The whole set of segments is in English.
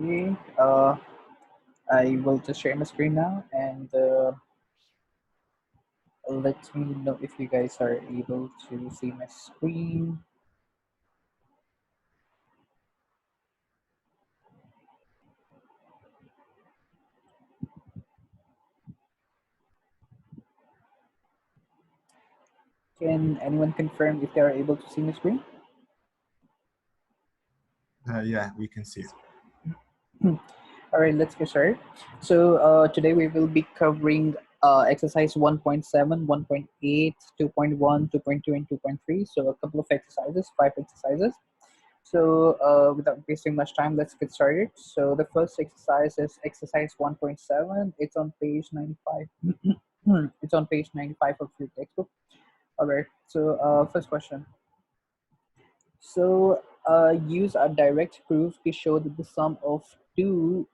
Okay, I will just share my screen now and let me know if you guys are able to see my screen. Can anyone confirm if they are able to see my screen? Yeah, we can see it. All right, let's get started. So today we will be covering exercise 1.7, 1.8, 2.1, 2.2, and 2.3. So a couple of exercises, 5 exercises. So without wasting much time, let's get started. So the first exercise is exercise 1.7. It's on page 95. It's on page 95 of your textbook. All right. So first question. So use a direct proof to show that the sum of two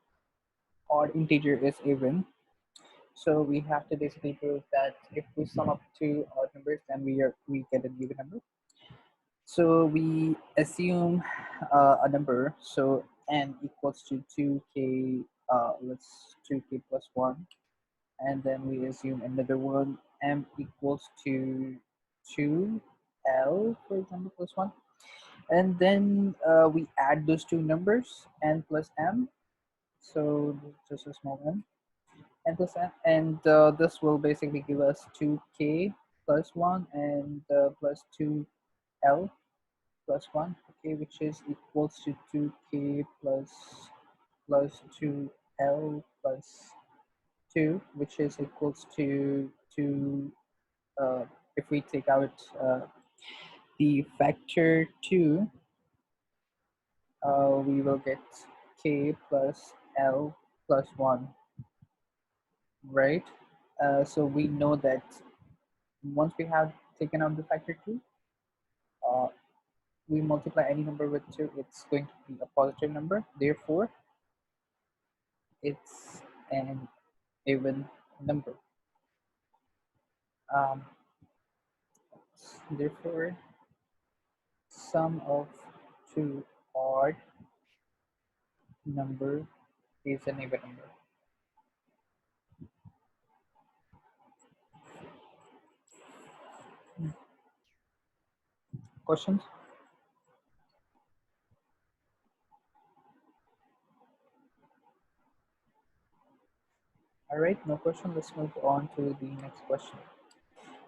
odd integer is even. So we have to basically prove that if we sum up two odd numbers, then we get an even number. So we assume a number. So n equals to 2k. Let's 2k plus 1, and then we assume another one, m equals to 2l, for example, plus 1, and then we add those two numbers, n plus m. So just a small n, n plus m, and this will basically give us 2k plus 1 and plus 2l plus 1, okay, which is equals to 2k plus 2l plus 2, which is equals to 2, if we take out the factor 2, we will get k plus l plus 1, right? So we know that once we have taken out the factor 2, uh, we multiply any number with 2, it's going to be a positive number. Therefore, it's an even number. Um, Therefore, sum of two odd number is an even number. Questions? All right, no question. Let's move on to the next question.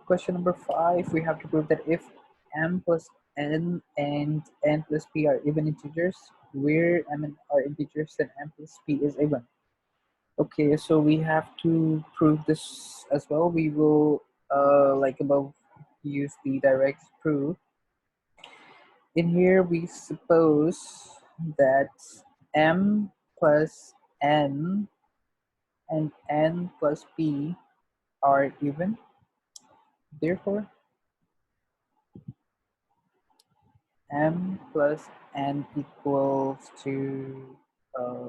Question number 5, we have to prove that if m plus n and n plus p are even integers, where m and are integers, then m plus p is even. Okay, so we have to prove this as well. We will, like above, use the direct proof. In here, we suppose that m plus n and n plus p are even. Therefore, m plus n equals to uh,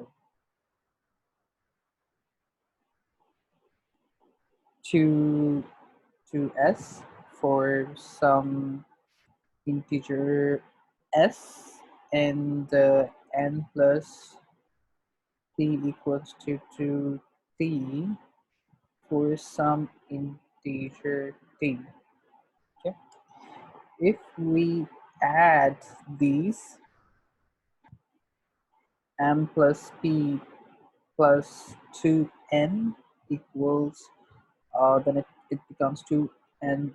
2 2s for some integer s, and n plus p equals to 2t for some integer t. Okay. If we add these, m plus p plus 2n equals, then it becomes 2n,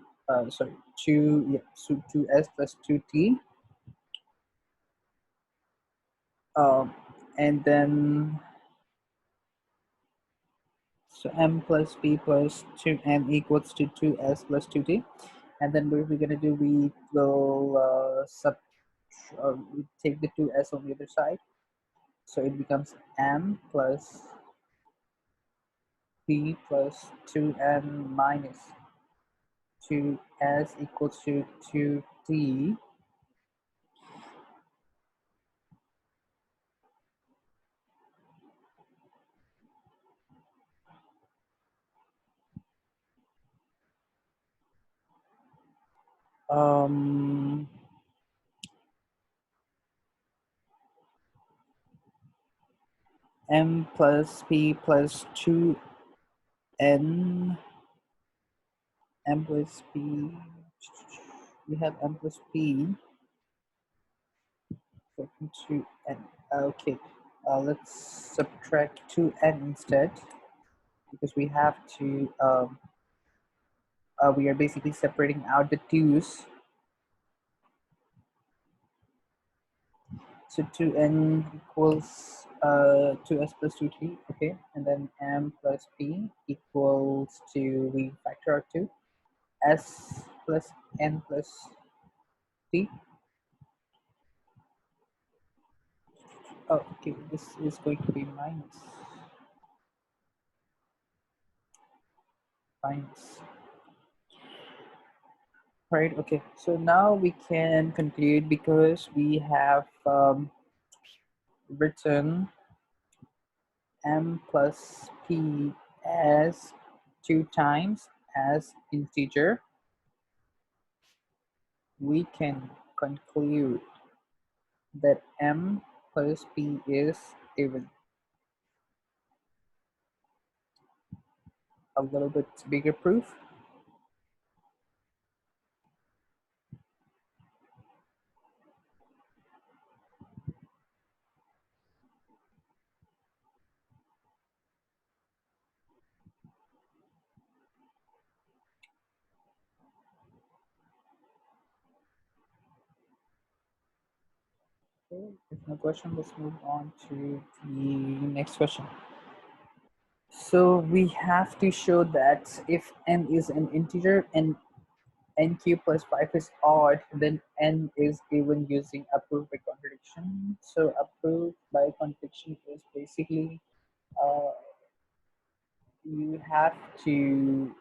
sorry, 2, yeah, so 2s plus 2t. And then, so m plus p plus 2n equals to 2s plus 2t. And then what we're going to do, we will we take the 2s on the other side. So it becomes m plus p plus 2n minus 2s equals to 2t. Um, m plus p plus 2n, m plus p, we have m plus p equal to n. Okay, let's subtract 2n instead, because we have to, we are basically separating out the 2's. So 2n equals 2s plus 2t, okay, and then m plus p equals to, we factor out 2, s plus n plus t. Oh, okay, this is going to be minus. Right, okay, so now we can conclude because we have written m plus p as 2 times as integer. We can conclude that m plus p is even. A little bit bigger proof. Okay, if no question, let's move on to the next question. So we have to show that if n is an integer and n cube plus 5 is odd, then n is even using approved by contradiction. So approved by contradiction is basically, uh, you have to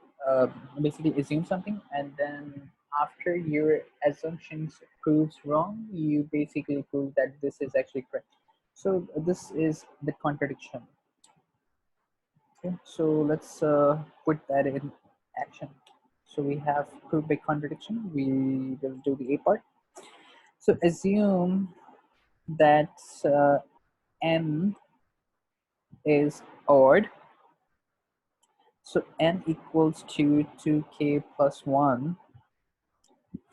basically assume something, and then after your assumptions proves wrong, you basically prove that this is actually correct. So this is the contradiction. Okay, so let's put that in action. So we have proof by contradiction. We will do the A part. So assume that n is odd. So n equals to 2k plus 1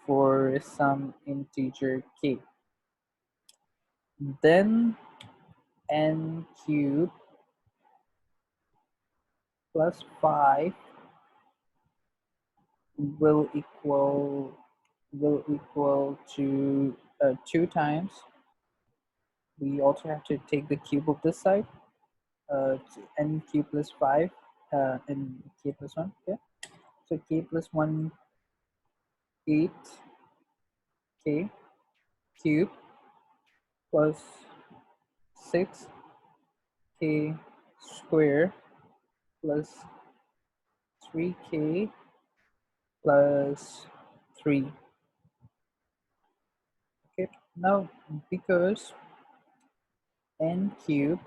for some integer k. Then n cubed plus 5 will equal to 2 times. We also have to take the cube of this side, n cube plus 5 and k plus 1. Okay, so k plus 1, 8k cube plus 6k square plus 3k plus 3. Okay, now because n cube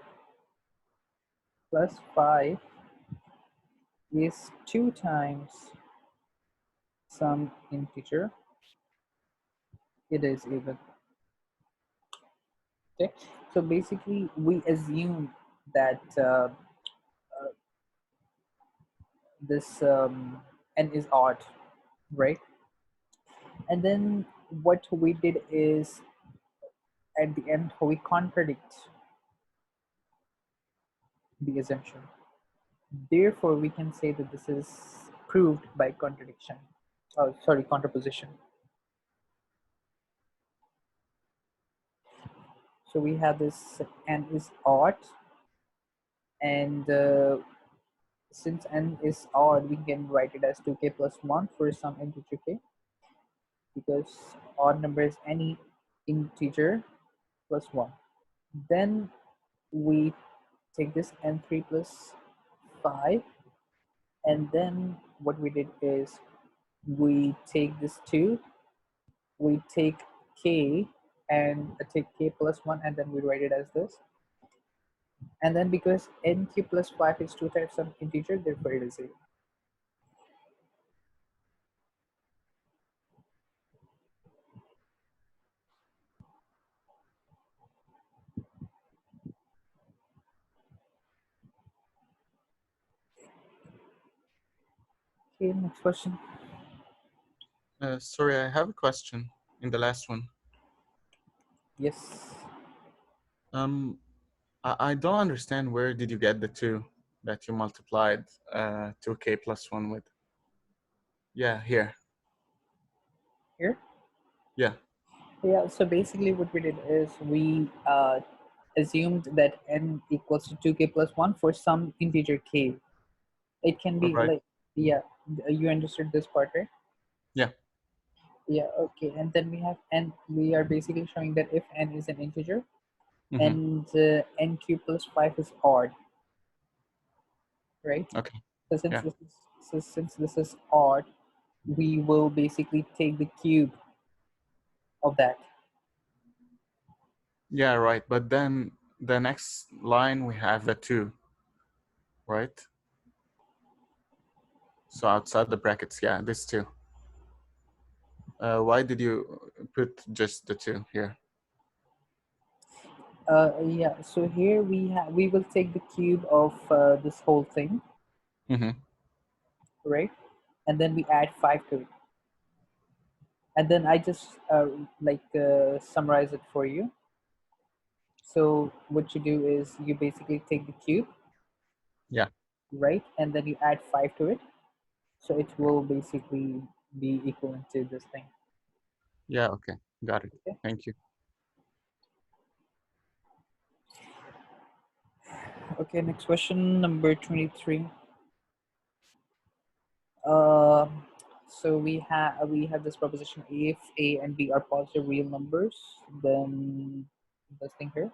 plus 5 is 2 times some integer, it is even. Okay, so basically we assume that this n is odd, right? And then what we did is at the end we contradict the assumption. Therefore, we can say that this is proved by contradiction. Oh, sorry, contraposition. So we have this n is odd, and since n is odd, we can write it as 2k plus 1 for some integer k, because odd number is any integer plus 1. Then we take this n3 plus 5, and then what we did is we take this 2, we take k and take k plus 1, and then we write it as this. And then because n cube plus 5 is 2 times some integer, therefore it is 0. Okay, next question. Sorry, I have a question in the last one. Yes. I don't understand where did you get the 2 that you multiplied 2k plus 1 with? Yeah, here. Here? Yeah. Yeah, so basically what we did is we assumed that n equals to 2k plus 1 for some integer k. It can All be right. like, yeah, you understood this part, right? Yeah. Yeah, okay. And then we have n, we are basically showing that if n is an integer Mm-hmm. and n cube plus 5 is odd, right? Okay. So since Yeah. this is, since this is odd, we will basically take the cube of that. Yeah, right. But then the next line we have the 2, right? So outside the brackets, yeah, this 2. Why did you put just the 2 here? Yeah, so here we will take the cube of this whole thing, Mm-hmm. right? And then we add 5 to it. And then I just summarize it for you. So what you do is you basically take the cube, Yeah. right? And then you add 5 to it. So it Yeah. will basically be equivalent to this thing. Yeah. Okay. Got it. Okay. Thank you. Okay, next question, number 23. Uh, so we have this proposition: if a and b are positive real numbers, then this thing here,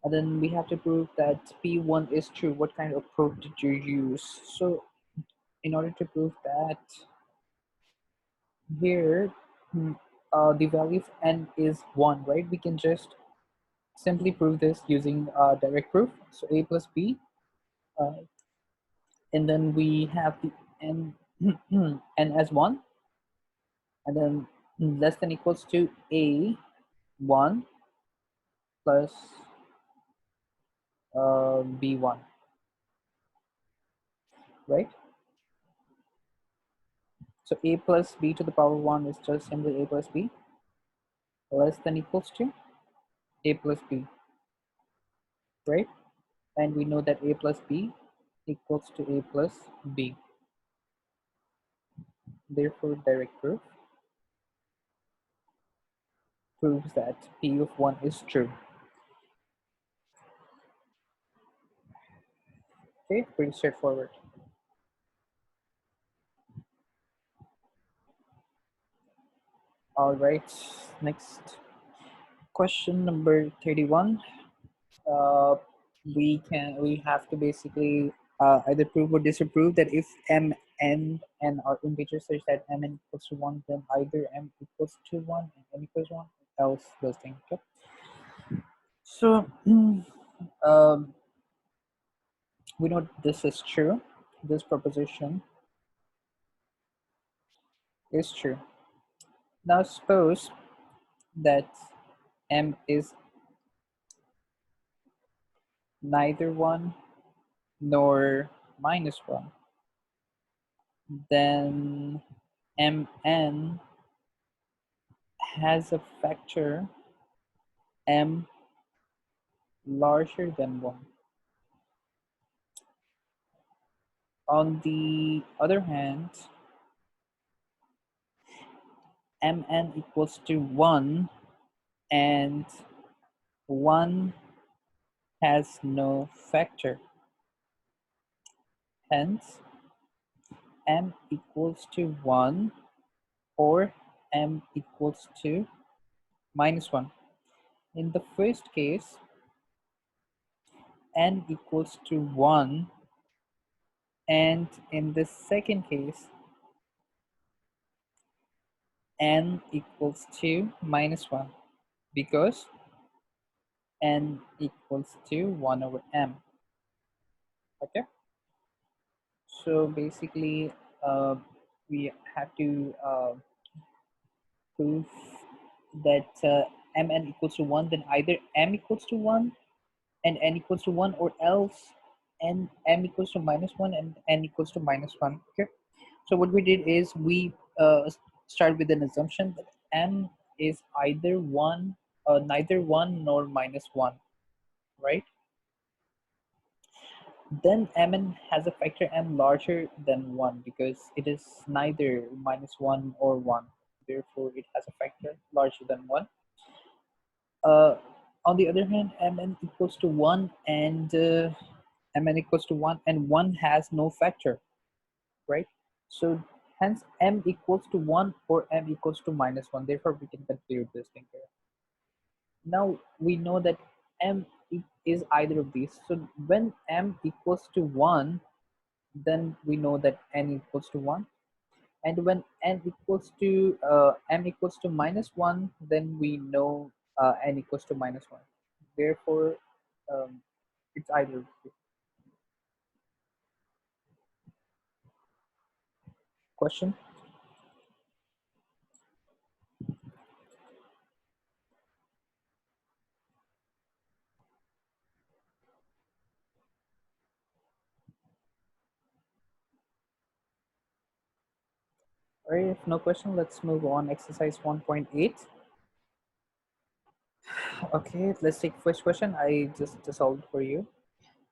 and then we have to prove that p1 is true. What kind of proof did you use? So in order to prove that, here, the value of n is 1, right? We can just simply prove this using direct proof. So a plus b, uh, and then we have the n n as 1, and then less than equals to a 1 plus b1, right? So a plus b to the power 1 is just simply a plus b, less than equals to a plus b, right? And we know that a plus b equals to a plus b. Therefore, direct proof proves that p of 1 is true. Okay, pretty straightforward. All right, next question, number 31. uh, we have to basically either prove or disapprove that if m n and are integers such that m n equals to 1, then either m equals to 1 and n equals 1, else those things. Okay, so um, we know this is true. This proposition is true. Now suppose that m is neither 1 nor minus 1, then mn has a factor m larger than 1. On the other hand, mn equals to 1 and 1 has no factor. Hence, m equals to 1 or m equals to minus 1. In the first case, n equals to 1, and in the second case, n equals to minus 1, because n equals to 1 over m. Okay, so basically uh, we have to prove that mn equals to 1, then either m equals to 1 and n equals to 1, or else m equals to minus 1 and n equals to minus 1. Okay, So what we did is we start with an assumption that m is either one, neither one nor minus one, right? Then mn has a factor m larger than one because it is neither minus one or one. Therefore, it has a factor larger than one. Uh, on the other hand, mn equals to one and mn equals to one and one has no factor, right? So hence m equals to 1 or m equals to minus 1. Therefore, we can conclude this thing here. Now we know that m is either of these. So when m equals to 1, then we know that n equals to 1. And when m equals to minus 1, then we know n equals to minus 1. Therefore, um, it's either of these. Question? All right, if no question, let's move on. Exercise 1.8. Okay, let's take first question. I just solved for you.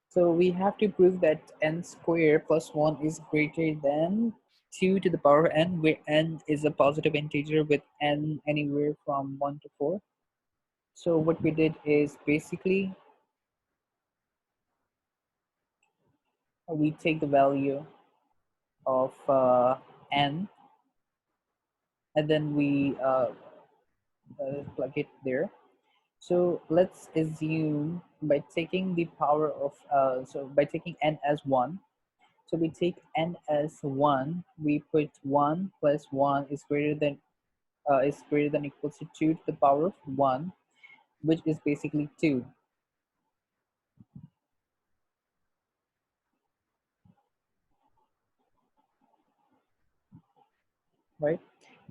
So we have to prove that n square plus 1 is greater than 2 to the power of n, where n is a positive integer with n anywhere from 1 to 4. So what we did is basically we take the value of n and then we plug it there. So let's assume by taking the power of, so by taking n as 1, so we take n as 1, we put 1 plus 1 is greater than equals to 2 to the power of 1, which is basically 2, right?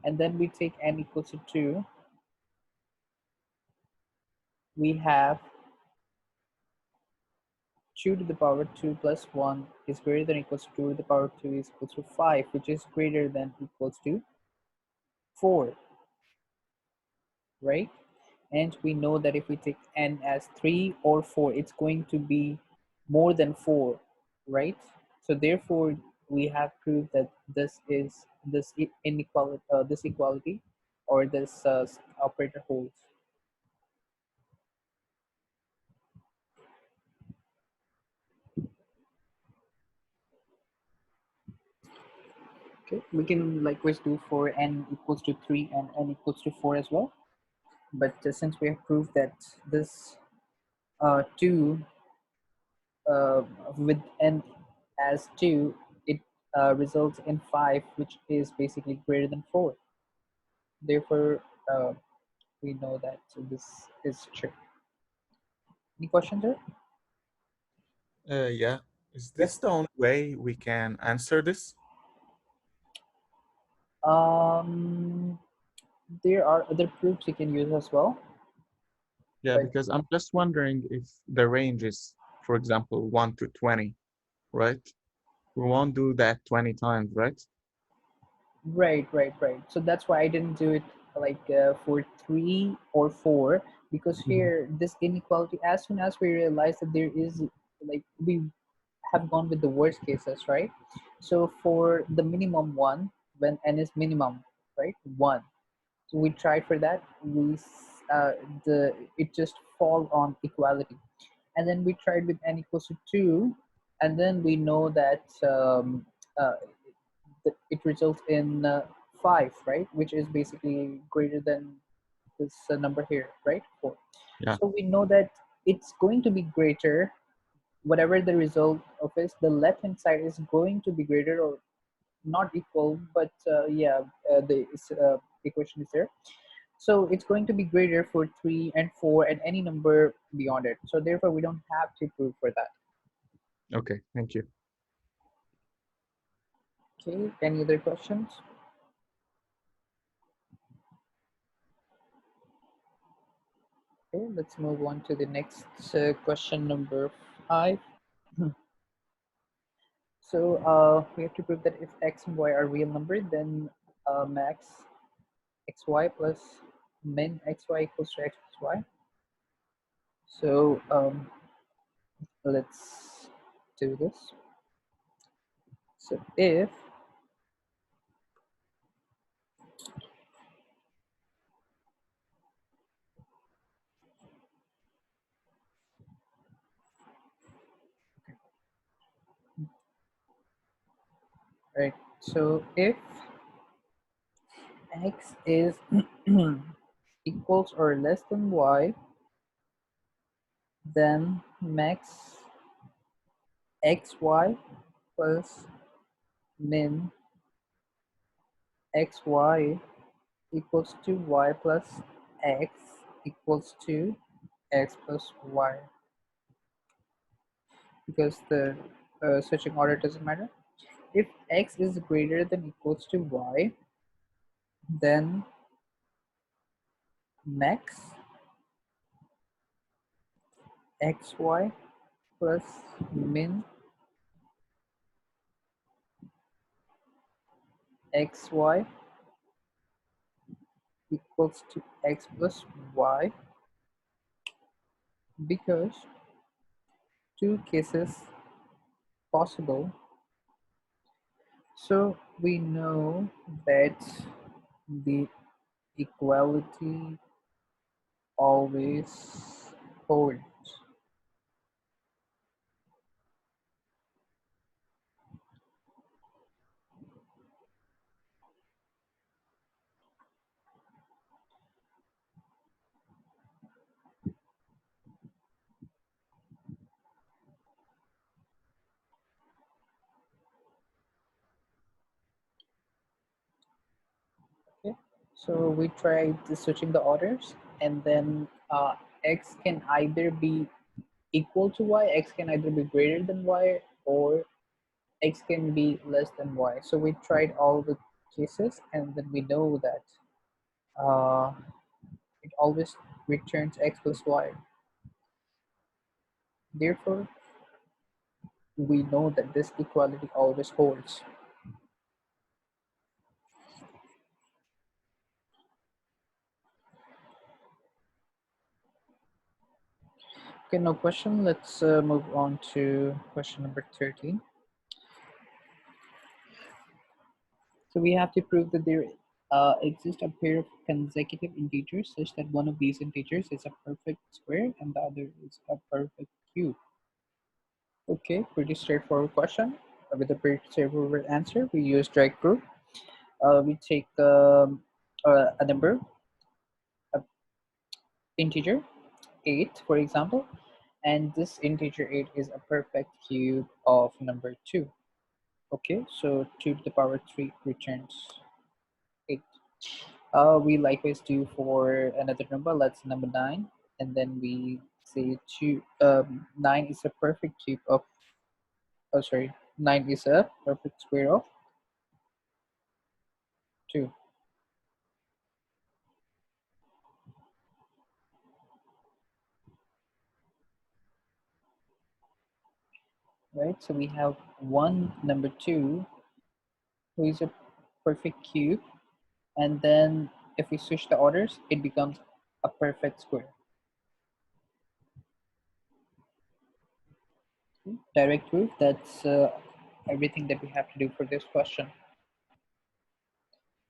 And then we take n equals to 2, we have 2 to the power 2 plus 1 is greater than equals to 2 to the power 2 is equals to 5, which is greater than equals to 4, right? And we know that if we take n as 3 or 4, it's going to be more than 4, right? So therefore, we have proved that this equality or this operator holds. Okay, we can likewise do for n equals to 3 and n equals to 4 as well. But since we have proved that this 2 uh, with n as 2, it results in 5, which is basically greater than 4. Therefore, we know that this is true. Any questions, sir? Yeah. Is Yes. this the only way we can answer this? Um, there are other proofs you can use as well. Yeah, But because I'm just wondering if the range is, for example, 1 to 20, right? We won't do that 20 times, right? right. So that's why I didn't do it like for 3 or 4, because Mhm. here this inequality, as soon as we realize that there is, like, we have gone with the worst cases, right? So for the minimum one, when n is minimum, right, 1, so we tried for that, the it just fall on equality. And then we tried with n equals to 2, and then we know that uh, it results in 5, right, which is basically greater than this number here, right, 4. Yeah. So we know that it's going to be greater, whatever the result of is, the left hand side is going to be greater or not equal, but yeah, the equation is there. So it's going to be greater for 3 and 4 and any number beyond it. So therefore, we don't have to prove for that. Okay, thank you. Okay, any other questions? Okay, let's move on to the next question number 5. So we have to prove that if x and y are real number, then max xy plus min xy equals to x plus y. So let's do this. So if right, so if x is equals or less than y, then max xy plus min xy equals to y plus x equals to x plus y, because the switching order doesn't matter. If x is greater than equals to y, then max xy plus min xy equals to x plus y, because two cases possible. So we know that the equality always holds. Okay, so we tried switching the orders, and then x can either be equal to y, x can either be greater than y, or x can be less than y. So we tried all the cases, and then we know that it always returns x plus y. Therefore, we know that this equality always holds. Okay, no question. Let's move on to question number 13. So we have to prove that there exists a pair of consecutive integers such that one of these integers is a perfect square and the other is a perfect cube. Okay, pretty straightforward question. With a pretty straightforward answer, we use direct proof. We take a number, a integer, 8, for example, and this integer 8 is a perfect cube of number 2. Okay, so 2 to the power 3 returns 8. We likewise do for another number, let's number 9, and then we say 9 is a perfect cube of, oh sorry, 9 is a perfect square of 2, right? So we have one number 2 who is a perfect cube, and then if we switch the orders, it becomes a perfect square. Direct proof, that's everything that we have to do for this question.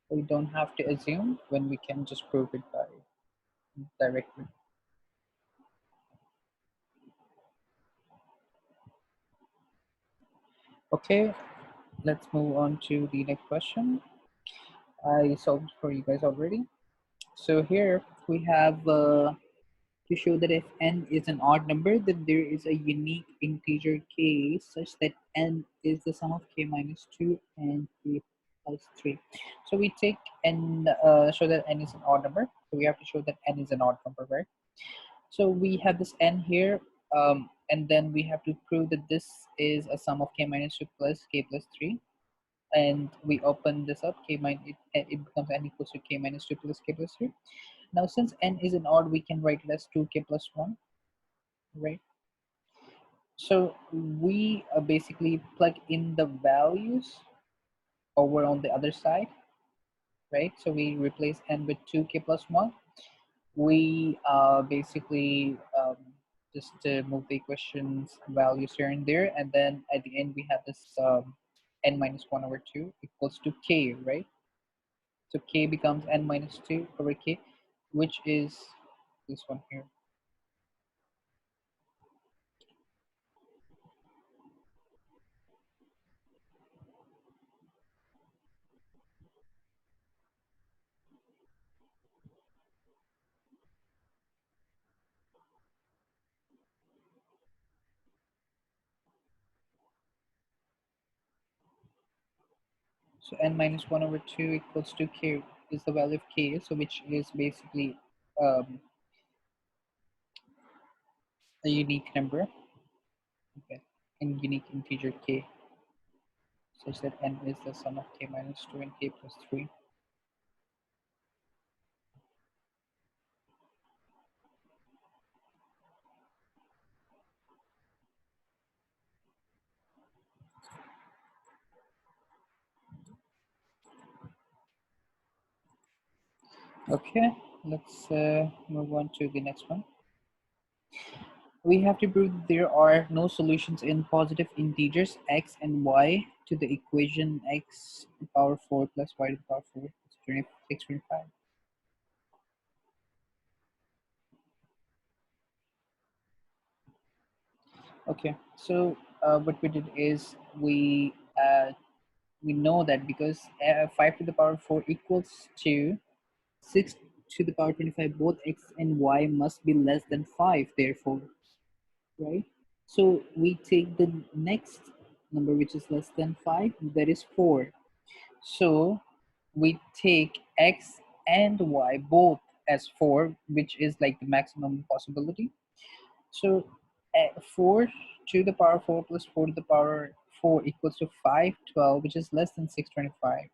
We don't have to assume when we can just prove it by direct proof. Okay, let's move on to the next question. I solved for you guys already. So here we have to show that if n is an odd number, then there is a unique integer k such that n is the sum of k minus 2 and k plus 3. So we take n, show that n is an odd number. So we have to show that n is an odd number, right? So we have this n here, and then we have to prove that this is a sum of k minus 2 plus k plus 3. And we open this up, it becomes n equals to k minus 2 plus k plus 3. Now, since n is an odd, we can write less 2k plus 1, right? So we basically plug in the values over on the other side, right? So we replace n with 2k plus 1. We basically just move the equations values here and there, and then at the end we have this n minus 1 over 2 equals to k, right? So k becomes n minus 2 over k, which is this one here. So n minus 1 over 2 equals to k is the value of k, so which is basically um, a unique number, okay, and unique integer k, such that n is the sum of k minus 2 and k plus 3. Okay, let's move on to the next one. We have to prove that there are no solutions in positive integers x and y to the equation x to the power 4 plus y to the power 4 is 26.5. Okay, so what we did is we know that because 5 to the power 4 equals to 6 to the power 25, both x and y must be less than 5, therefore, right? So we take the next number which is less than 5, that is 4. So we take x and y both as 4, which is like the maximum possibility. So 4 to the power 4 plus 4 to the power 4 equals to 512, which is less than 625.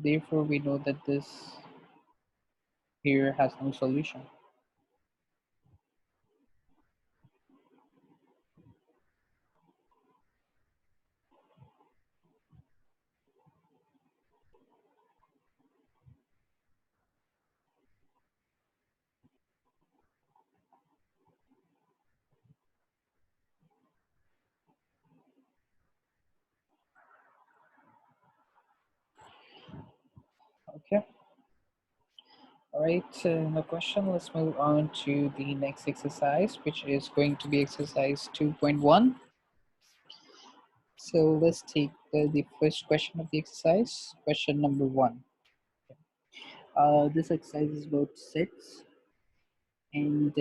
Therefore, we know that this here has no solution. Okay. All right, no question. Let's move on to the next exercise, which is going to be exercise 2.1. So let's take the first question of the exercise, question number 1. This exercise is about sets, and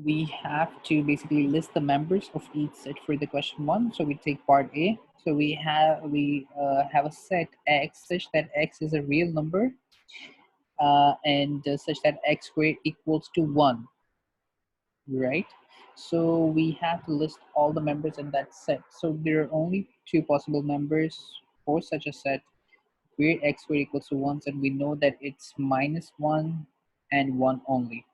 we have to basically list the members of each set for the question 1. So we take part A. So we have a set X such that X is a real number, and such that X squared equals to 1, right? So we have to list all the members in that set. So there are only two possible members for such a set where x squared equals to 1, and we know that it's minus 1 and 1 only.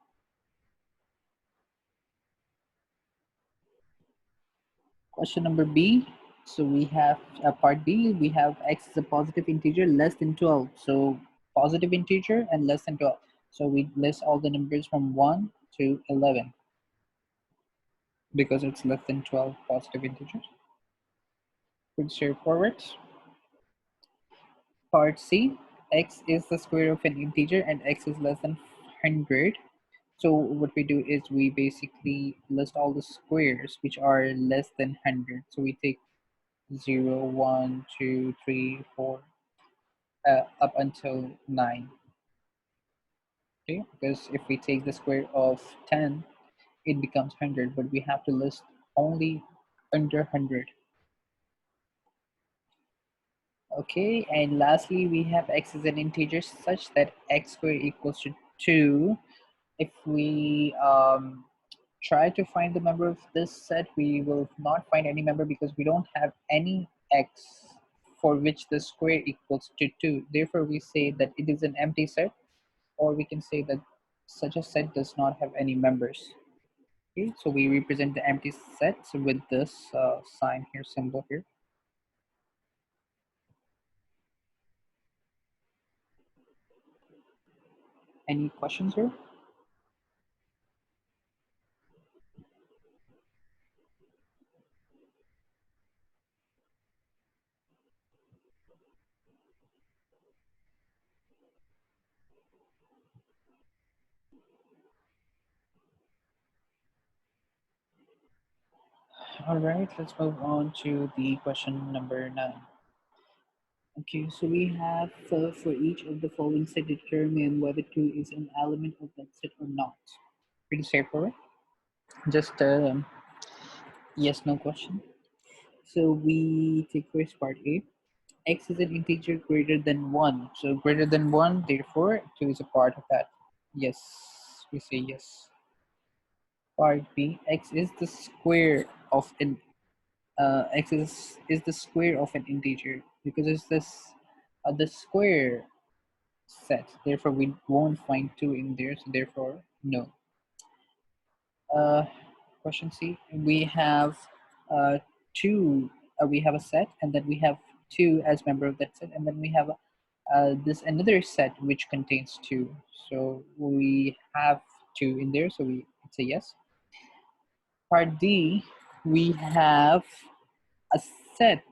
Question number B. So we have part B, we have x is a positive integer less than 12. So positive integer and less than 12. So we list all the numbers from 1 to 11 because it's less than 12 positive integers. Pretty straightforward. Part C, x is the square of an integer and x is less than 100. So what we do is we basically list all the squares which are less than 100. So we take 0, 1, 2, 3, 4, up until 9. Okay, because if we take the square of 10, it becomes 100, but we have to list only under 100. Okay, and lastly, we have x as an integer such that x squared equals to 2. If we try to find the member of this set, we will not find any member because we don't have any x for which the square equals to 2. Therefore, we say that it is an empty set, or we can say that such a set does not have any members. Okay, so we represent the empty sets with this sign here, symbol here. Any questions here? All right, let's move on to the question number 9. Okay, so we have for each of the following set, determine whether 2 is an element of that set or not. Pretty straightforward. Just yes, no question. So we take first part A. X is an integer greater than 1. So greater than 1, therefore 2 is a part of that. Yes, we say yes. Part B, x is the square of an x is the square of an integer because it's this the square set. Therefore, we won't find 2 in there. So therefore, no. Uh, Question C. We have uh, 2. We have a set, and then we have 2 as member of that set, and then we have this another set which contains 2. So we have 2 in there. So it's a yes. Part D. We have a set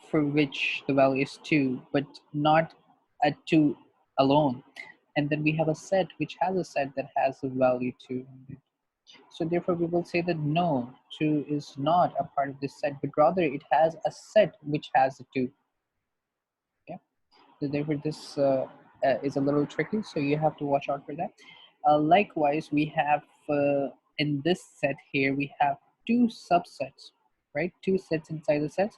for which the value is 2, but not a 2 alone. And then we have a set which has a set that has the value 2. So therefore we will say that no, 2 is not a part of this set, but rather it has a set which has a 2. Okay, so therefore this is a little tricky, so you have to watch out for that. Likewise, we have in this set here, we have 2 subsets, right? 2 sets inside the set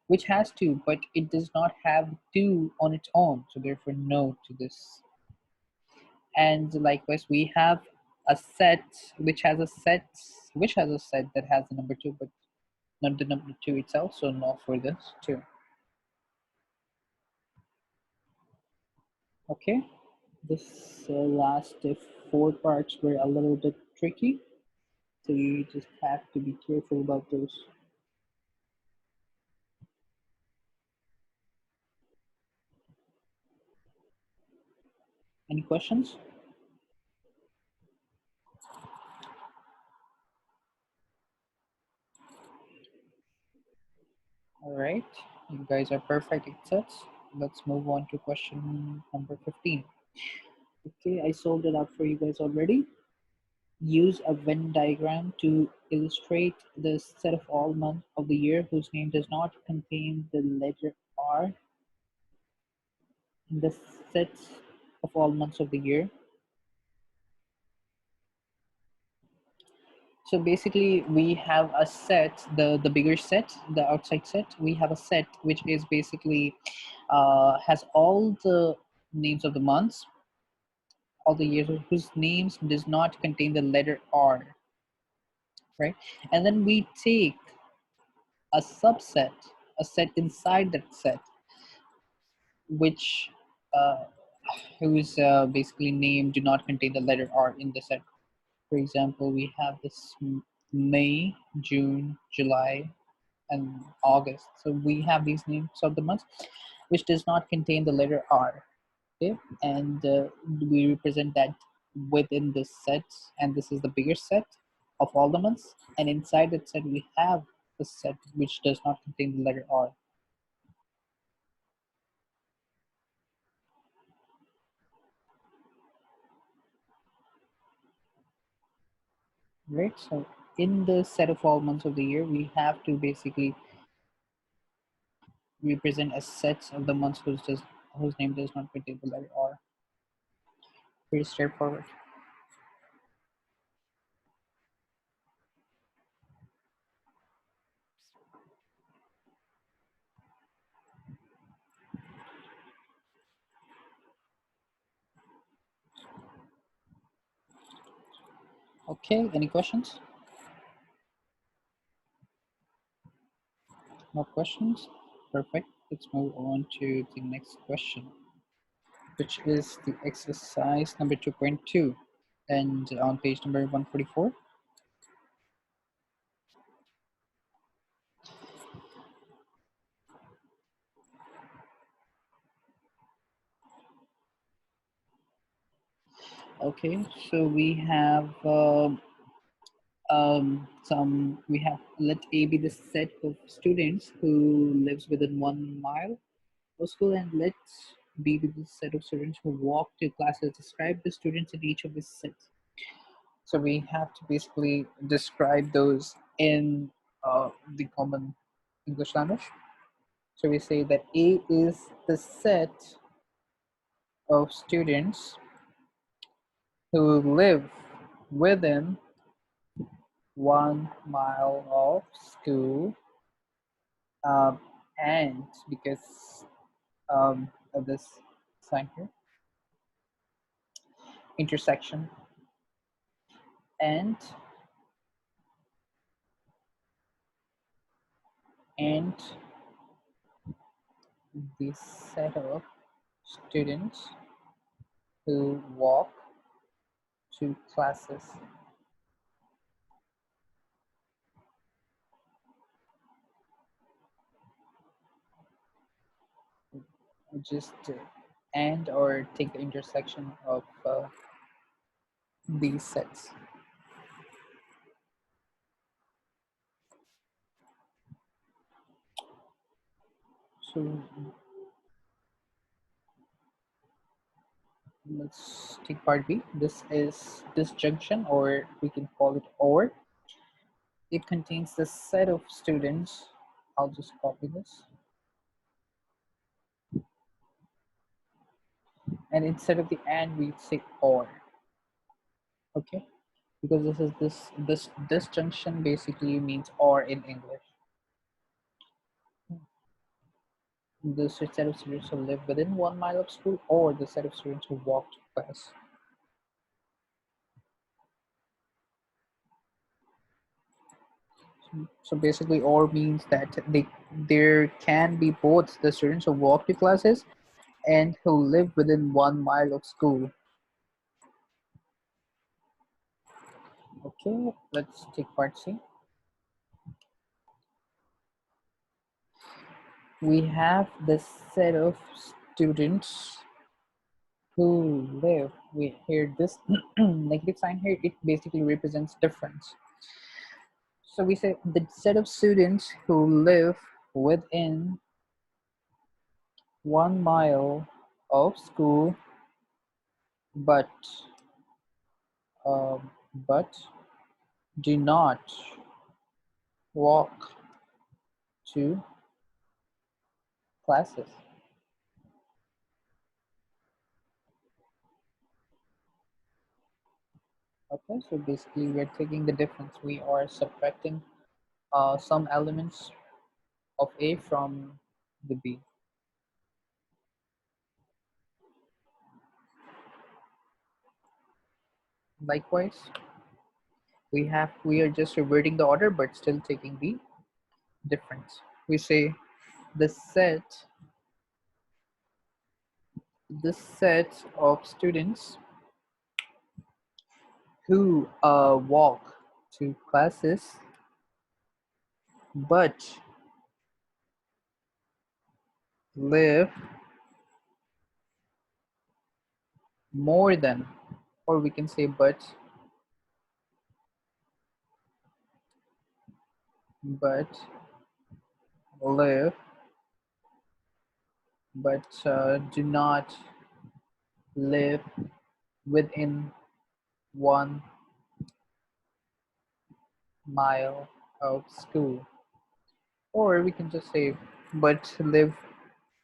which has 2, but it does not have 2 on its own. So therefore, no to this. And likewise, we have a set which has a set that has the number 2, but not the number 2 itself. So no for this too. Okay, this last 4 parts were a little bit tricky, so you just have to be careful about those. Any questions? All right, you guys are perfect at sets. Let's move on to question number 15. Okay, I solved it out for you guys already. Use a Venn diagram to illustrate the set of all months of the year whose name does not contain the letter R in the set of all months of the year. So basically we have a set, the bigger set, the outside set, we have a set which is basically has all the names of the months, all the years whose names does not contain the letter R, right? And then we take a subset, a set inside that set, which whose basically name do not contain the letter R in the set. For example, we have this May, June, July, and August. So we have these names of the months, which does not contain the letter R. Okay, and we represent that within this set, and this is the bigger set of all the months. And inside that set, we have the set which does not contain the letter R. Right, so in the set of all months of the year, we have to basically represent a set of the months whose name does not contain the letter R. Pretty straightforward. Okay, any questions? No questions? Perfect. Let's move on to the next question, which is the exercise number 2.2 and on page number 144. Okay, so we have we have let A be the set of students who lives within 1 mile of school, and let B be the set of students who walk to classes. Describe the students in each of these sets. So we have to basically describe those in the common English language. So we say that A is the set of students who live within 1 mile of school, um, and because of this sign here, intersection, and and the set of students who walk to classes. Just and or take the intersection of these sets. So let's take part B. This is disjunction, or we can call it or. It contains the set of students. I'll just copy this. And instead of the and, we say or. Okay? Because this disjunction basically means or in English. The set of students who live within 1 mile of school, or the set of students who walk to class. So basically, or means that there can be both the students who walk to classes and who live within 1 mile of school. Okay, let's take part C. We have the set of students who live. We hear this negative sign here. It basically represents difference. So we say the set of students who live within 1 mile of school, but um, but do not walk to classes. Okay, so basically we're taking the difference. We are subtracting some elements of A from the B. Likewise, we are just reverting the order but still taking the difference. We say the set of students who walk to classes but live more than, or we can say but live, but do not live within 1 mile of school. Or we can just say, but live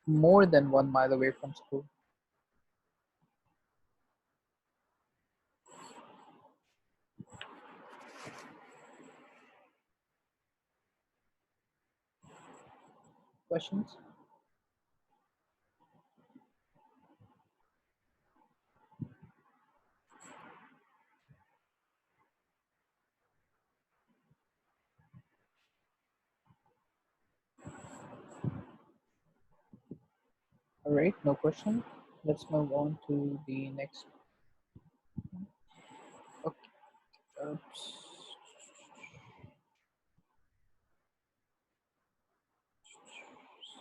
more than 1 mile away from school. Questions? All right, no question. Let's move on to the next. Okay. Oops.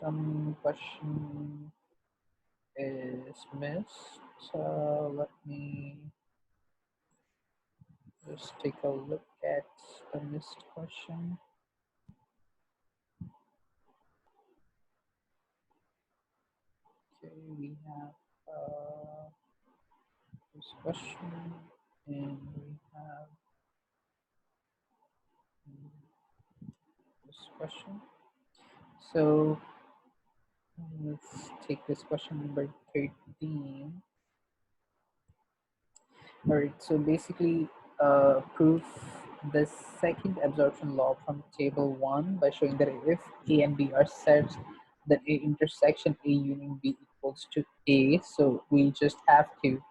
Some question is missed. Let me just take a look at the missed question. Okay, we have this question, and we have this question. So let's take this question number 13. All right, so basically prove the second absorption law from table 1 by showing that if A and B are sets, then A intersection A union B equals to A. So we just have to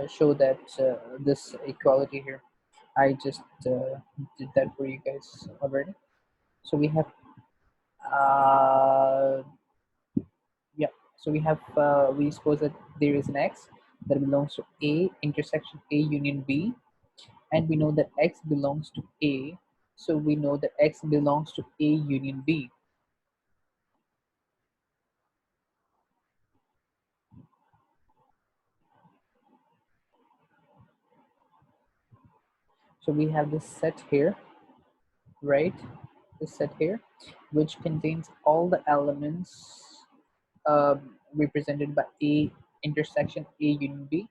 show that this equality here. I just did that for you guys already. So we have, uh, yeah, so we suppose that there is an X that belongs to A intersection A union B, and we know that X belongs to A, so we know that X belongs to A union B. So we have this set here, right? This set here, which contains all the elements represented by A intersection A union B,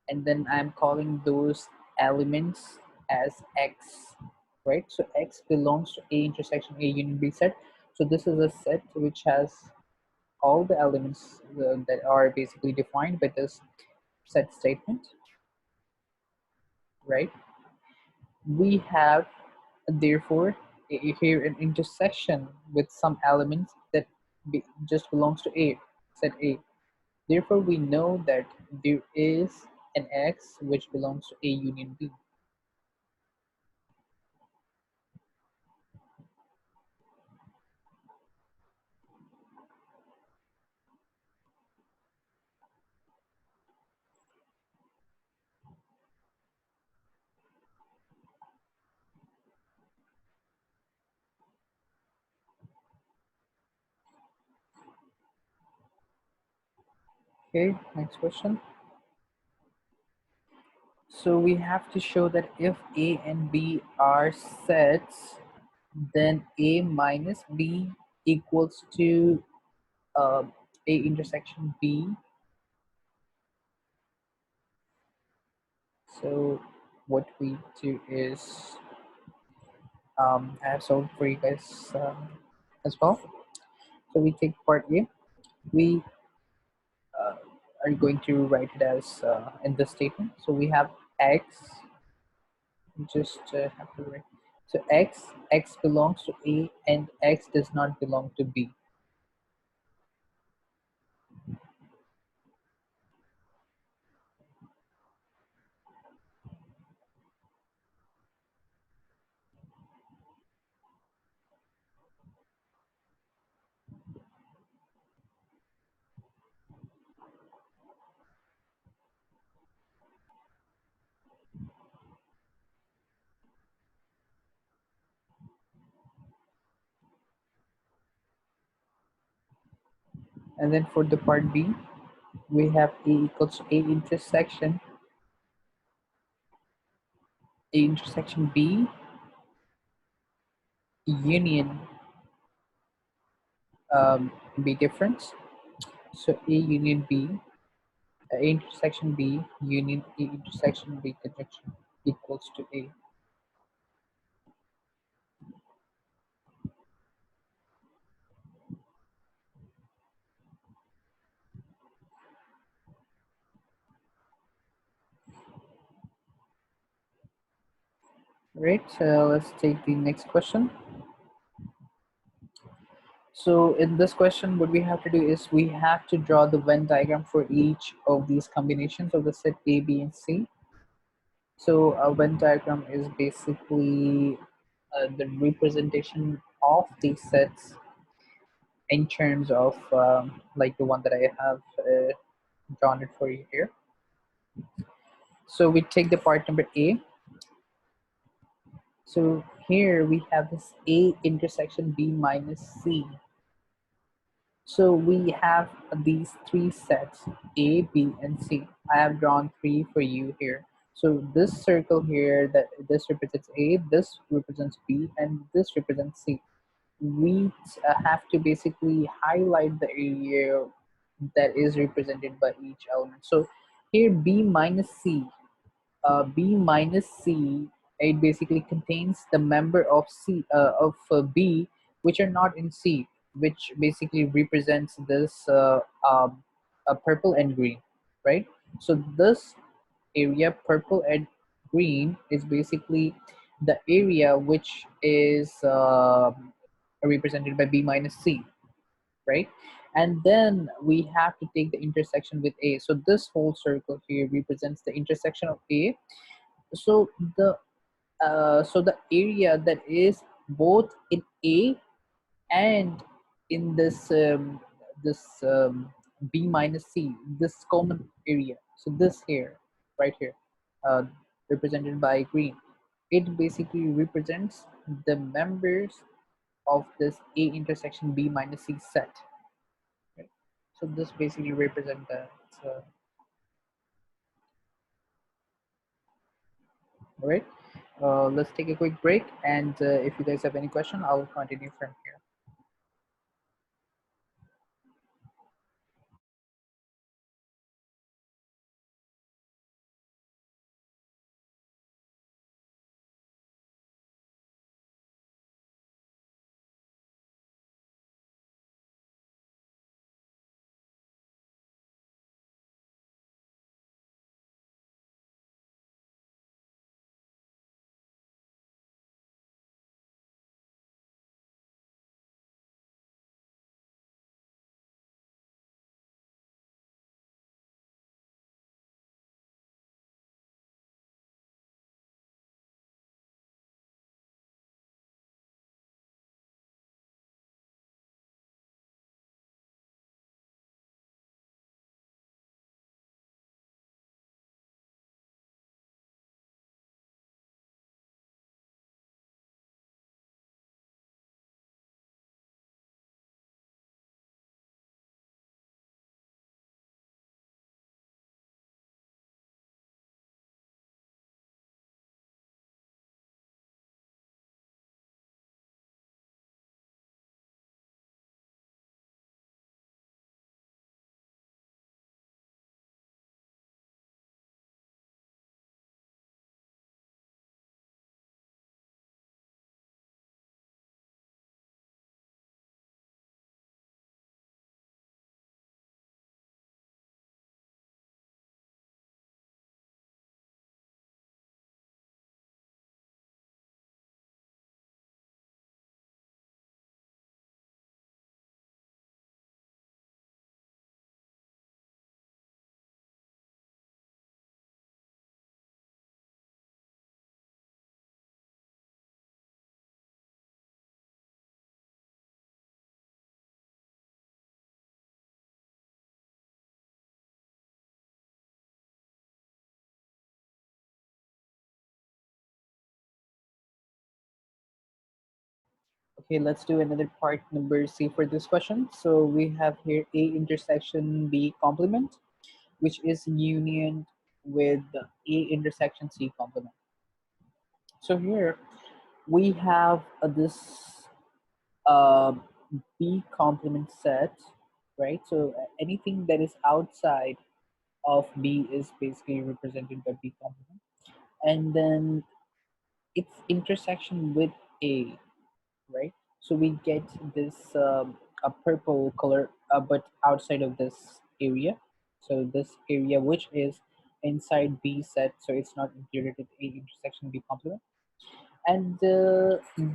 and then I'm calling those elements as X, right? So X belongs to A intersection A union B set. So this is a set which has all the elements that are basically defined by this set statement, right? We have therefore here an intersection with some elements that just belongs to A, set A. Therefore, we know that there is an X which belongs to A union B. Okay, next question. So we have to show that if A and B are sets, then A minus B equals to A intersection B. So what we do is I have solved for you guys as well. So we take part A. We uh, are going to write it as in this statement. So we have X. Just have to write. So X belongs to A and X does not belong to B. And then for the part B, we have A equals A intersection B union B difference. So A union B, A intersection B union A intersection B conjunction equals to A. Right, let's take the next question. So in this question, what we have to do is we have to draw the Venn diagram for each of these combinations of the set A, B, and C. So a Venn diagram is basically the representation of these sets in terms of like the one that I have drawn it for you here. So we take the part number A. So here we have this A intersection B minus C. So we have these three sets, A, B, and C. I have drawn three for you here. So this circle here, that this represents A, this represents B, and this represents C. We have to basically highlight the area that is represented by each element. So here B minus C, B minus C, it basically contains the member of B which are not in C, which basically represents this purple and green, right? So this area, purple and green, is basically the area which is represented by B minus C, right? And then we have to take the intersection with A. So this whole circle here represents the intersection of A. So the area that is both in A and in this B minus C, this common area. So this here, right here, uh, represented by green, it basically represents the members of this A intersection B minus C set. Right? So this basically represents that. All right. Let's take a quick break, and if you guys have any question, I'll continue from here. Okay, let's do another part number C for this question. So we have here A intersection B complement, which is union with A intersection C complement. So here we have this uh, B complement set, right? So anything that is outside of B is basically represented by B complement, and then its intersection with A, right? So we get this a purple color, but outside of this area. So this area which is inside B set, so it's not included in A intersection B complement. And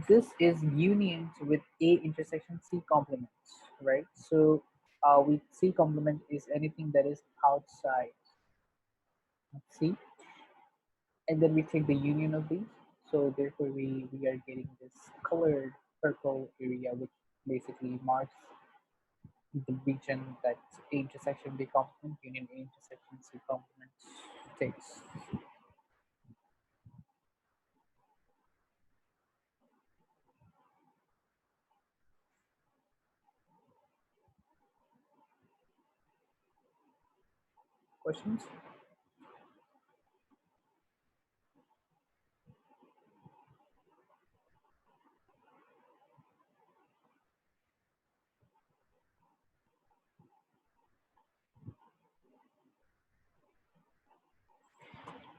this is union with A intersection C complement, right? So we C complement is anything that is outside C, and then we take the union of these. So therefore we are getting this colored purple area which basically marks the region that A intersection B complement union A intersection C complement takes. Questions?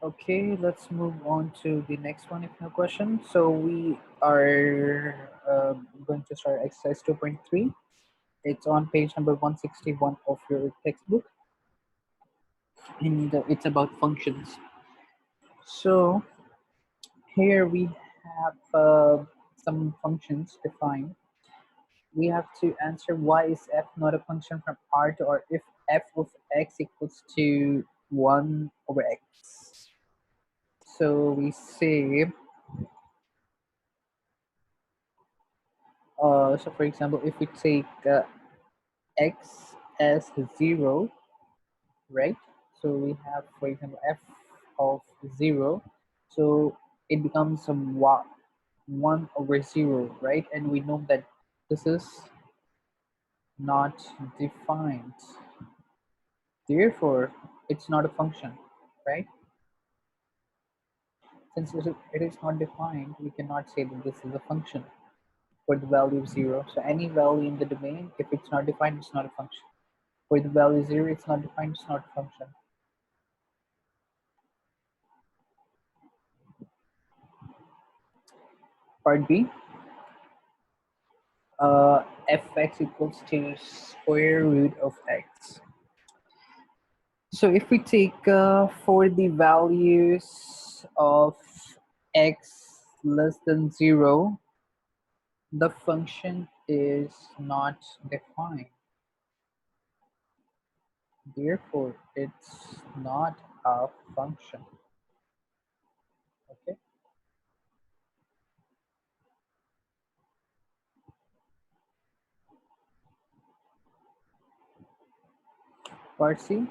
Okay, let's move on to the next one if no question. So we are going to start exercise 2.3. It's on page number 161 of your textbook, and it's about functions. So here we have some functions defined. We have to answer why is f not a function from R to R if f of x equals to 1 over x. So we say, so for example, if we take x as 0, right? So we have, for example, f of 0. So it becomes some 1 over 0, right? And we know that this is not defined. Therefore, it's not a function, right? Since it is not defined, we cannot say that this is a function for the value of 0. So any value in the domain, if it's not defined, it's not a function. For the value 0, it's not defined, it's not a function. Part B, fx equals to square root of x. So if we take for the values of x less than 0, the function is not defined. Therefore, it's not a function. Okay. Part C,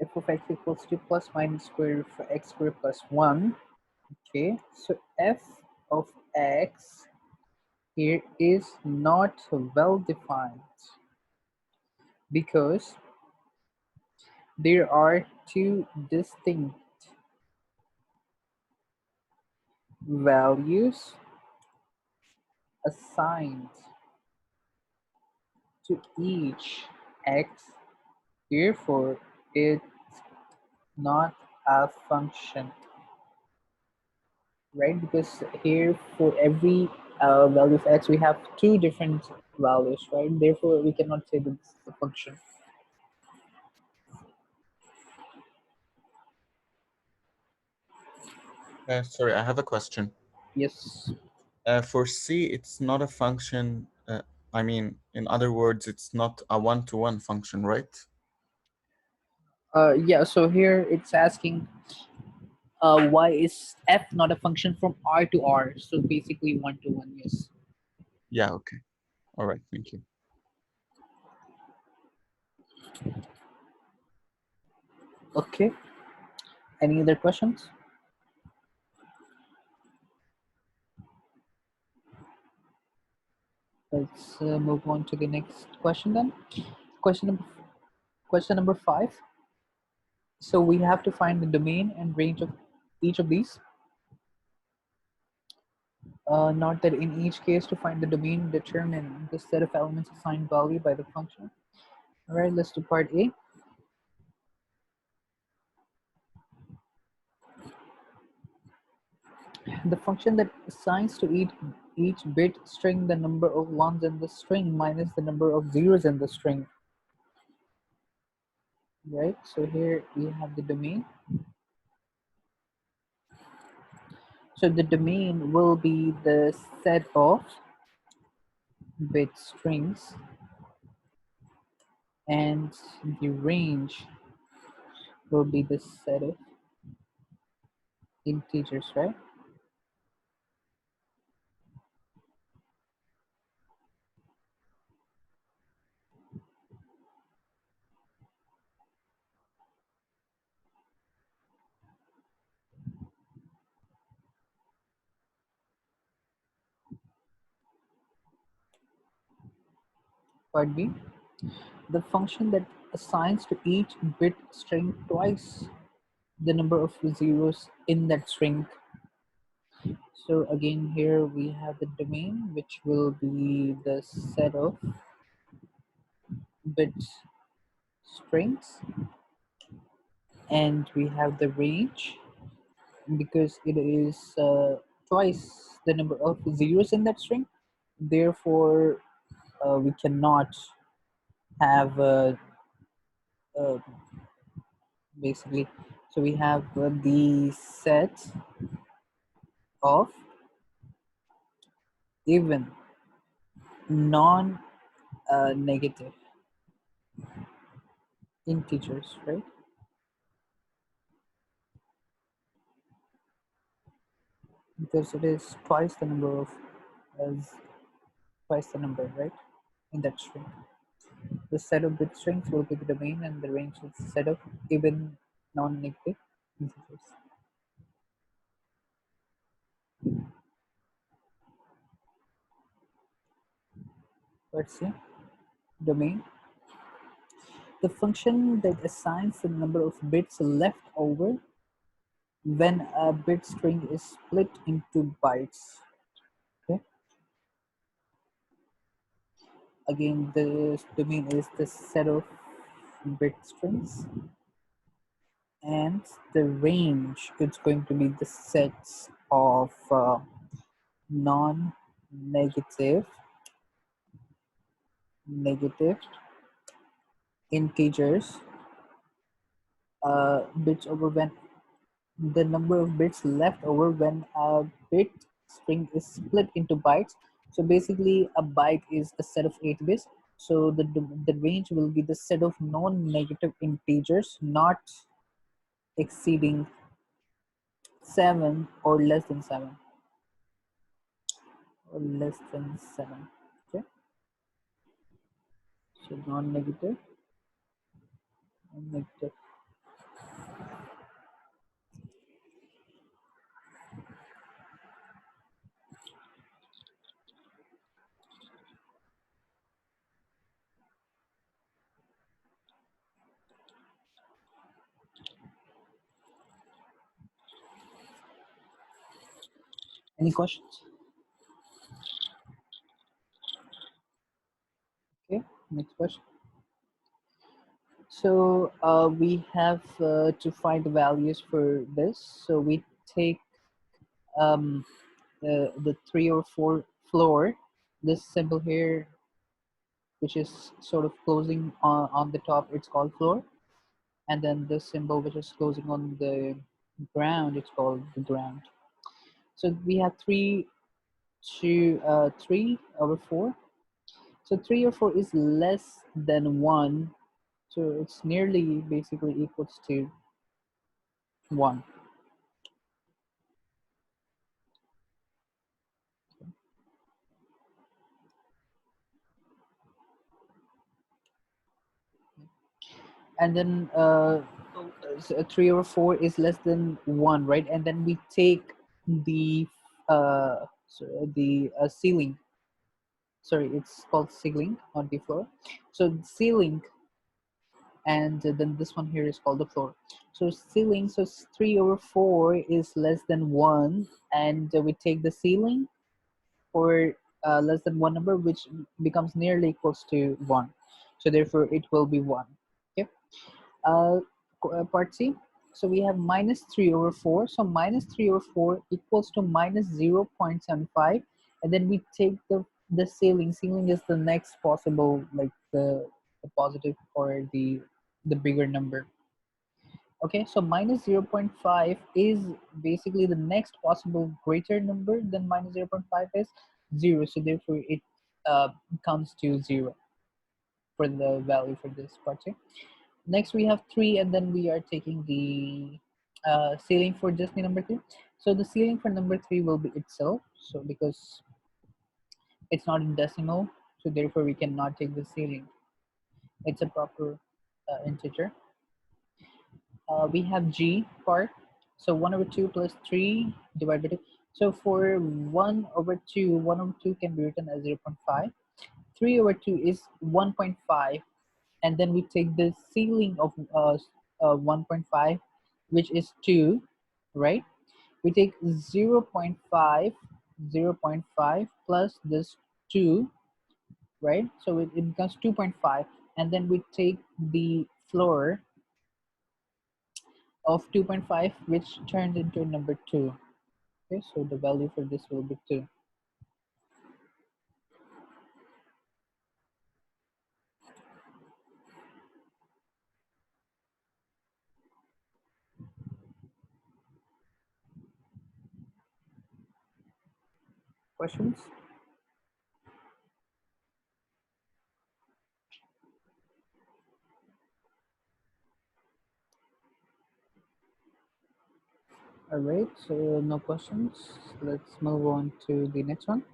f of x equals to plus minus square root for x squared plus 1. Okay, so f of x here is not well defined because there are two distinct values assigned to each x. Therefore, it's not a function, right? Because here for every value of x, we have two different values, right? Therefore, we cannot say that this is a function. Sorry, I have a question. Yes. For C, it's not a function. I mean, in other words, it's not a one-to-one function, right? Yeah, so here it's asking why is f not a function from R to R? So basically 1 to 1, yes. Yeah, okay. All right, thank you. Okay. Any other questions? Let's move on to the next question then. Question number, question number 5. So we have to find the domain and range of each of these. Note that in each case to find the domain, determine the set of elements assigned value by the function. All right, let's do part A. The function that assigns to each bit string the number of ones in the string minus the number of zeros in the string. Right, so here we have the domain. So the domain will be the set of bit strings, and the range will be the set of integers, right? Part B, the function that assigns to each bit string twice the number of zeros in that string. So again, here we have the domain, which will be the set of bit strings, and we have the range because it is twice the number of zeros in that string. Therefore, we cannot have uh, basically. So we have the set of even non-negative integers, right? Because it is twice the number of as twice the number, right? In that string. The set of bit strings will be the domain and the range is the set of even non-negative integers. Let's see. Domain. The function that assigns the number of bits left over when a bit string is split into bytes. Okay. Again, the domain is the set of bit strings, and the range is going to be the sets of non-negative negative integers bits over when the number of bits left over when a bit string is split into bytes. So basically a byte is a set of 8 bits, so the range will be the set of non-negative integers not exceeding 7 or less than 7 or less than 7. Okay, so non-negative negative. Any questions? Okay, next question. So we have to find the values for this. So we take um, the 3 or 4 floor, this symbol here, which is sort of closing on the top, it's called floor. And then this symbol, which is closing on the ground, it's called the ground. So we have 3 over 4. So 3 or 4 is less than 1. So it's nearly basically equals to 1. And then 3 over 4 is less than 1, right? And then we take the ceiling. Sorry, it's called ceiling, not the floor. So ceiling, and then this one here is called the floor. So ceiling, so 3 over 4 is less than 1, and we take the ceiling for less than 1 number, which becomes nearly equals to 1. So therefore it will be 1. Okay. uh, Part C. So we have minus 3 over 4. So minus 3 over 4 equals to minus 0.75. And then we take the ceiling. Ceiling is the next possible, like the positive or the bigger number. Okay, so minus 0.5 is basically the next possible greater number than minus 0.5 is 0. So therefore it comes to 0 for the value for this part C. Next we have 3, and then we are taking the ceiling for just the number 3. So the ceiling for number 3 will be itself. So because it's not in decimal, so therefore we cannot take the ceiling. It's a proper integer. We have G part. So 1 over 2 plus 3 divided by 2. So for 1 over 2, 1 over 2 can be written as 0.5. 3 over 2 is 1.5, and then we take the ceiling of 1.5, which is 2, right? We take 0.5, 0.5 plus this 2, right? So it becomes 2.5, and then we take the floor of 2.5, which turns into number 2. Okay, so the value for this will be 2. Questions? All right, so no questions. Let's move on to the next one.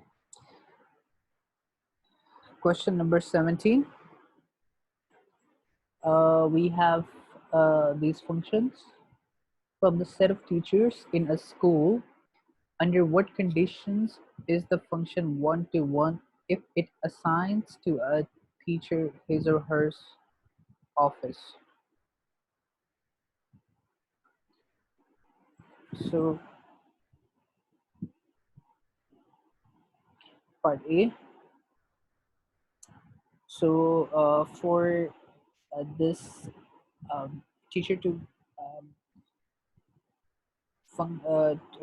Question number 17. We have these functions from the set of teachers in a school. Under what conditions is the function one-to-one if it assigns to a teacher his or her office? So part A. So for this teacher to um,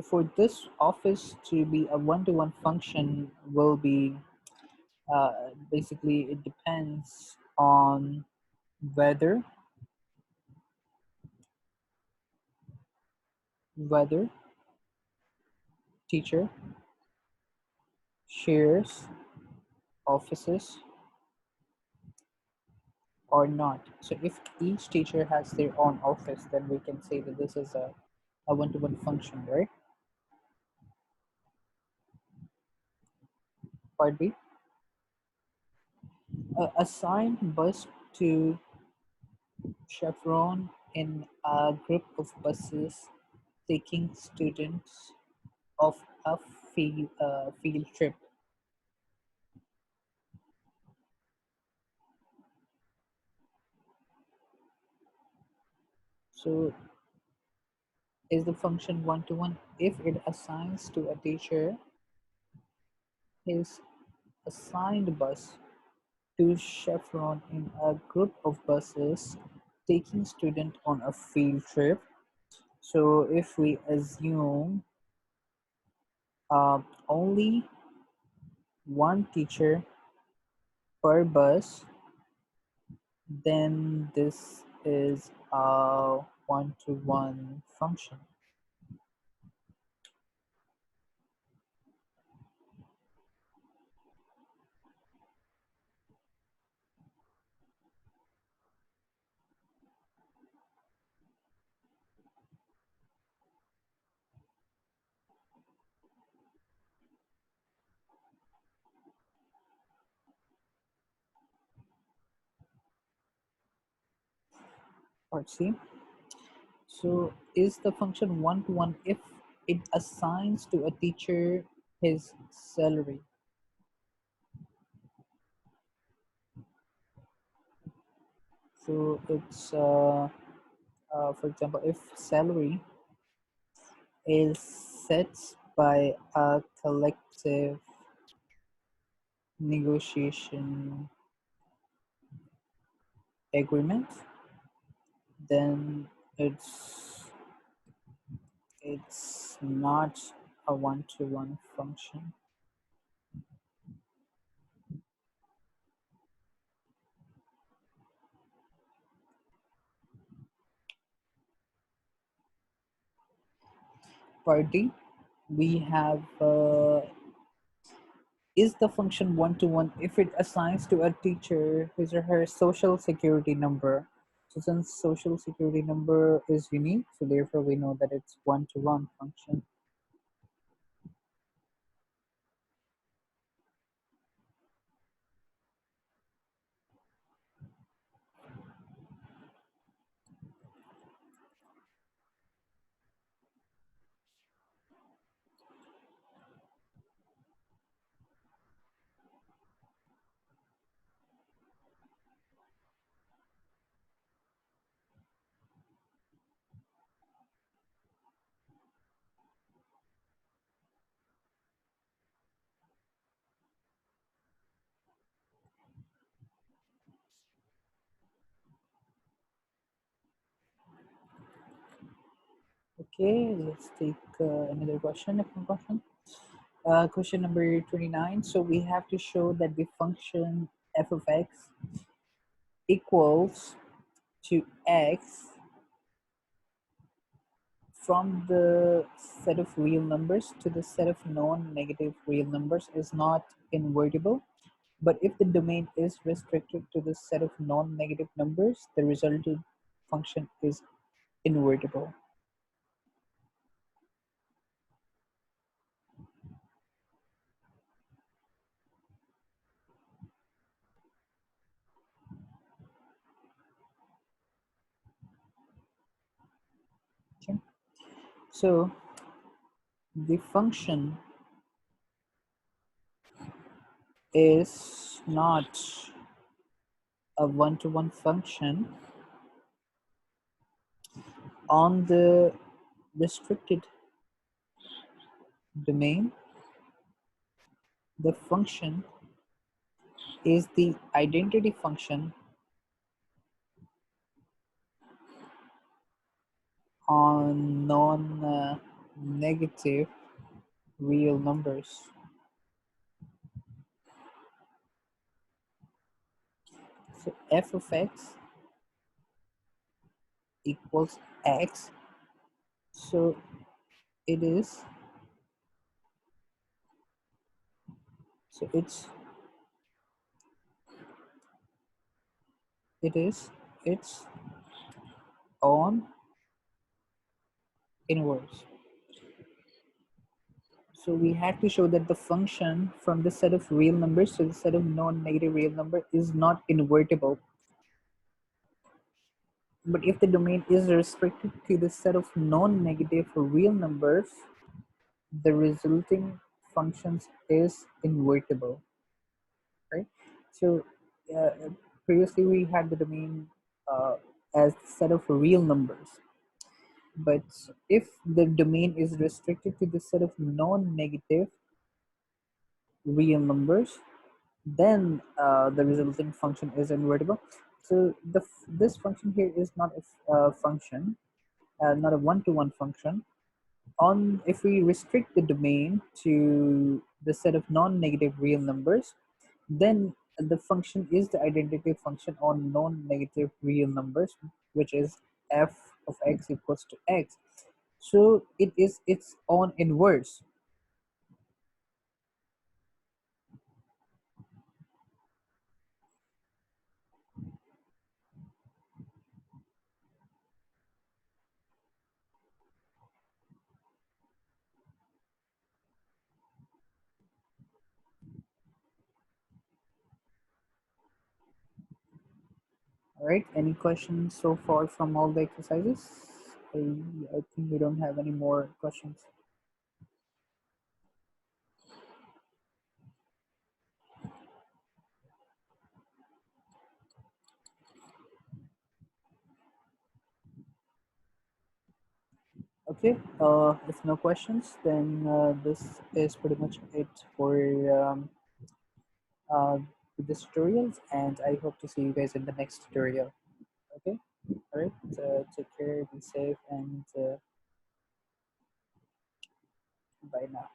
for this office to be a one-to-one function will be basically it depends on whether whether teacher shares offices or not. So if each teacher has their own office, then we can say that this is a one-to-one function, right? Part B, assign bus to chaperone in a group of buses taking students of a field trip. So is the function one-to-one if it assigns to a teacher his assigned bus to chaperone in a group of buses taking student on a field trip. So if we assume only one teacher per bus, then this is a one-to-one function. Part C. So is the function one-to-one if it assigns to a teacher his salary? So it's for example, if salary is set by a collective negotiation agreement, then it's not a one-to-one function. Part D, we have is the function one-to-one if it assigns to a teacher his or her social security number. So since social security number is unique, so therefore we know that it's one-to-one function. Okay, let's take another question. Question number 29. So we have to show that the function f of x equals to x from the set of real numbers to the set of non-negative real numbers is not invertible. But if the domain is restricted to the set of non-negative numbers, the resulted function is invertible. Okay. So the function is not a one-to-one function on the restricted domain. The function is the identity function on non-negative real numbers. So f of x equals x. So it is, so it's on inverse. So we have to show that the function from the set of real numbers to the set of non-negative real number is not invertible. But if the domain is restricted to the set of non-negative real numbers, the resulting functions is invertible, right? So previously we had the domain as set of real numbers, but if the domain is restricted to the set of non-negative real numbers, then the resulting function is invertible. So this function here is not a function, not a one-to-one function. On if we restrict the domain to the set of non-negative real numbers, then the function is the identity function on non-negative real numbers, which is f of x equals to x. So it is its own inverse. All right, any questions so far from all the exercises? I think we don't have any more questions. Okay, if no questions, then this is pretty much it for uh, this tutorial, and I hope to see you guys in the next tutorial. Okay, all right, take care, be safe, and bye now.